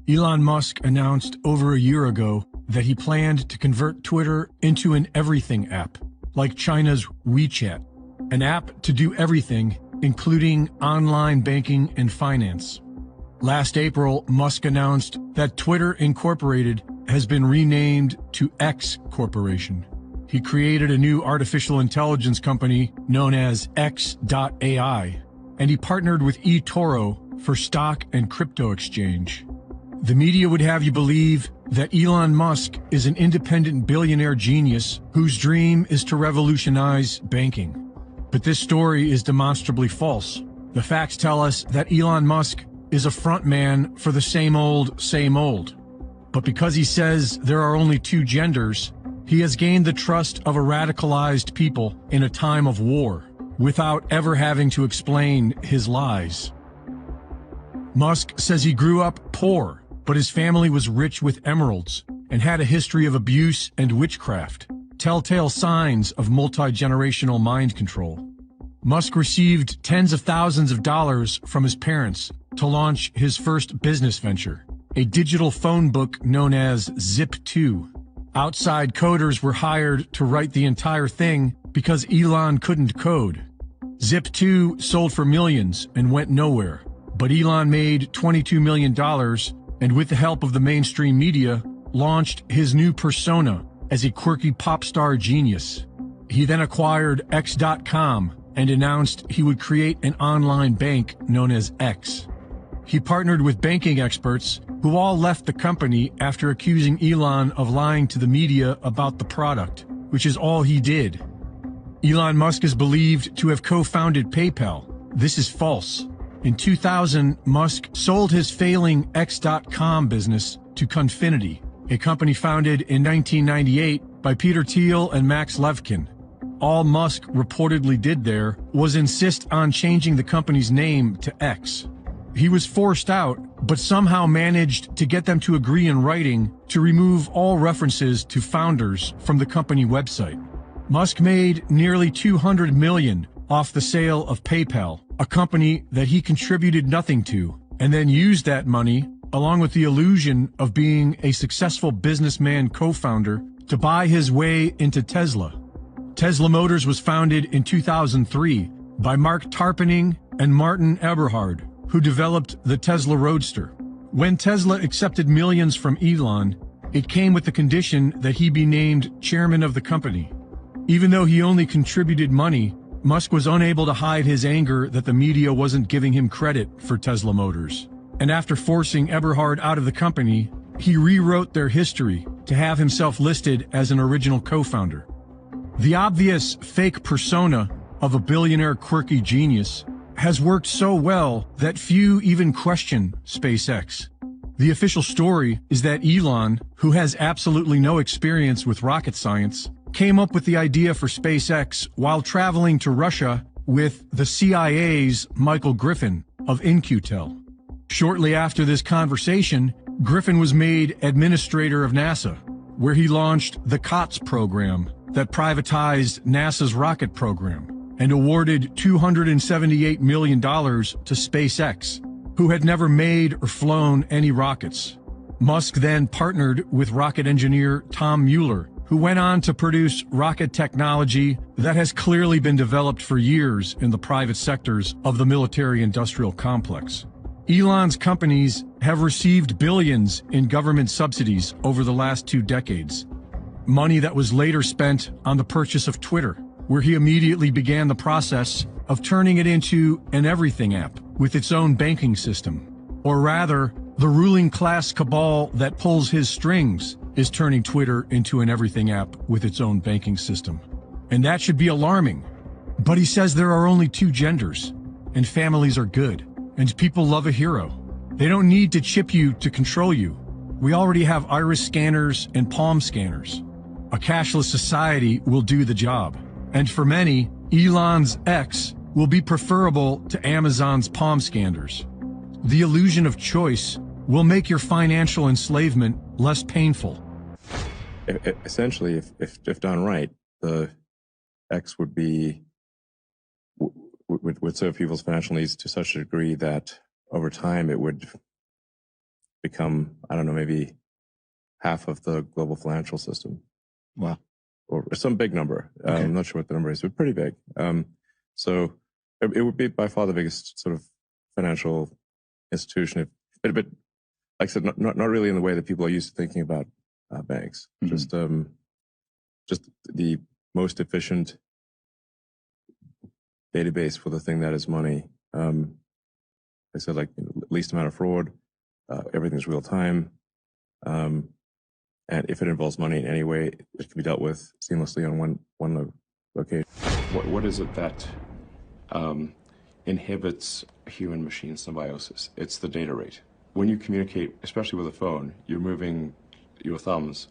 Elon Musk announced over a year ago that he planned to convert Twitter into an everything app, like China's WeChat, an app to do everything, including online banking and finance. Last April, Musk announced that Twitter Incorporated has been renamed to X Corporation. He created a new artificial intelligence company known as X.AI, and he partnered with eToro for stock and crypto exchange. The media would have you believe that Elon Musk is an independent billionaire genius whose dream is to revolutionize banking. But this story is demonstrably false. The facts tell us that Elon Musk is a frontman for the same old, same old. But because he says there are only two genders, he has gained the trust of a radicalized people in a time of war, without ever having to explain his lies. Musk says he grew up poor, but his family was rich with emeralds and had a history of abuse and witchcraft, telltale signs of multi-generational mind control. Musk received tens of thousands of dollars from his parents to launch his first business venture, a digital phone book known as Zip2. Outside coders were hired to write the entire thing because Elon couldn't code. Zip2 sold for millions and went nowhere, but Elon made $22 million and with the help of the mainstream media, launched his new persona as a quirky pop star genius. He then acquired X.com and announced he would create an online bank known as X. He partnered with banking experts who all left the company after accusing Elon of lying to the media about the product, which is all he did. Elon Musk is believed to have co-founded PayPal. This is false. In 2000, Musk sold his failing X.com business to Confinity, a company founded in 1998 by Peter Thiel and Max Levchin. All Musk reportedly did there was insist on changing the company's name to X. He was forced out, but somehow managed to get them to agree in writing to remove all references to founders from the company website. Musk made nearly $200 million off the sale of PayPal, a company that he contributed nothing to, and then used that money, along with the illusion of being a successful businessman co-founder, to buy his way into Tesla. Tesla Motors was founded in 2003 by Mark Tarpenning and Martin Eberhard, who developed the Tesla Roadster. When Tesla accepted millions from Elon, it came with the condition that he be named chairman of the company. Even though he only contributed money, Musk was unable to hide his anger that the media wasn't giving him credit for Tesla Motors. And after forcing Eberhard out of the company, he rewrote their history to have himself listed as an original co-founder. The obvious fake persona of a billionaire quirky genius has worked so well that few even question SpaceX. The official story is that Elon, who has absolutely no experience with rocket science, came up with the idea for SpaceX while traveling to Russia with the CIA's Michael Griffin of In-Q-Tel. Shortly after this conversation, Griffin was made administrator of NASA, where he launched the COTS program that privatized NASA's rocket program and awarded $278 million to SpaceX, who had never made or flown any rockets. Musk then partnered with rocket engineer Tom Mueller, who went on to produce rocket technology that has clearly been developed for years in the private sectors of the military-industrial complex. Elon's companies have received billions in government subsidies over the last 2 decades, money that was later spent on the purchase of Twitter, where he immediately began the process of turning it into an everything app with its own banking system. Or rather, the ruling class cabal that pulls his strings is turning Twitter into an everything app with its own banking system. And that should be alarming. But he says there are only 2 genders, and families are good, and people love a hero. They don't need to chip you to control you. We already have iris scanners and palm scanners. A cashless society will do the job. And for many, Elon's X will be preferable to Amazon's palm scanners. The illusion of choice will make your financial enslavement less painful. Essentially, if done right, the X would serve people's financial needs to such a degree that over time it would become, I don't know, maybe half of the global financial system. Wow. Or some big number. Okay. I'm not sure what the number is, but pretty big. So it would be by far the biggest sort of financial institution. But like I said, not really in the way that people are used to thinking about banks. Mm-hmm. Just the most efficient database for the thing that is money. I said, like, least amount of fraud. Everything's real time. And if it involves money in any way, it can be dealt with seamlessly on one location. What is it that inhibits human-machine symbiosis? It's the data rate. When you communicate, especially with a phone, you're moving your thumbs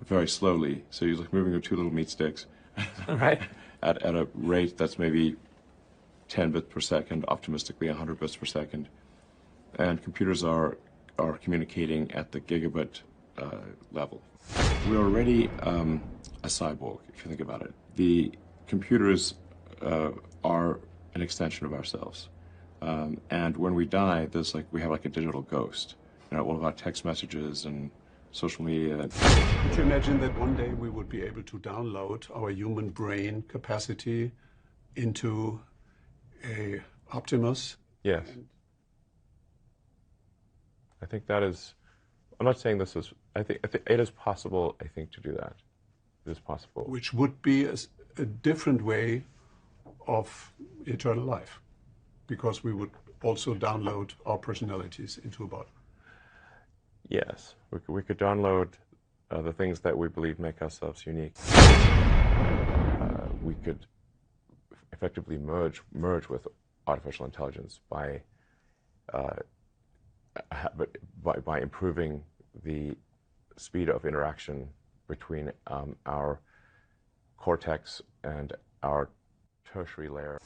very slowly. So you're like moving your two little meat sticks at a rate that's maybe 10 bits per second, optimistically 100 bits per second. And computers are communicating at the gigabit level. We're already a cyborg, if you think about it. The computers are an extension of ourselves. And when we die, we have like a digital ghost. You know, all of our text messages and social media. Could you imagine that one day we would be able to download our human brain capacity into a Optimus? Yes. I think that is, I'm not saying this is, I think it is possible, I think, to do that. It is possible. Which would be a different way of eternal life, because we would also download our personalities into a body. Yes, we could download the things that we believe make ourselves unique. We could effectively merge with artificial intelligence by improving the speed of interaction between our cortex and our tertiary layer.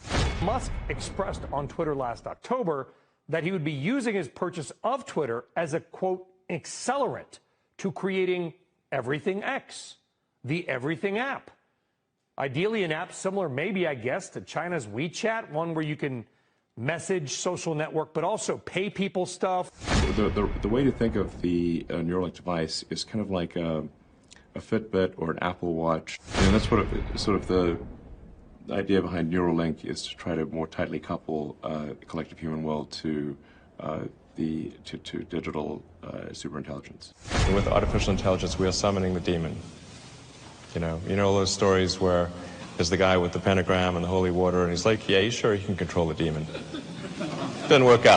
Musk expressed on Twitter last October that he would be using his purchase of Twitter as a, quote, accelerant to creating Everything X, the Everything app. Ideally, an app similar, maybe, I guess, to China's WeChat, one where you can message, social network, but also pay people stuff. The way to think of the Neuralink device is kind of like a Fitbit or an Apple Watch. And that's sort of the idea behind Neuralink, is to try to more tightly couple the collective human will to digital superintelligence. With artificial intelligence, we are summoning the demon. You know all those stories where there's the guy with the pentagram and the holy water, and he's like, yeah, he's sure he can control the demon. Didn't work out.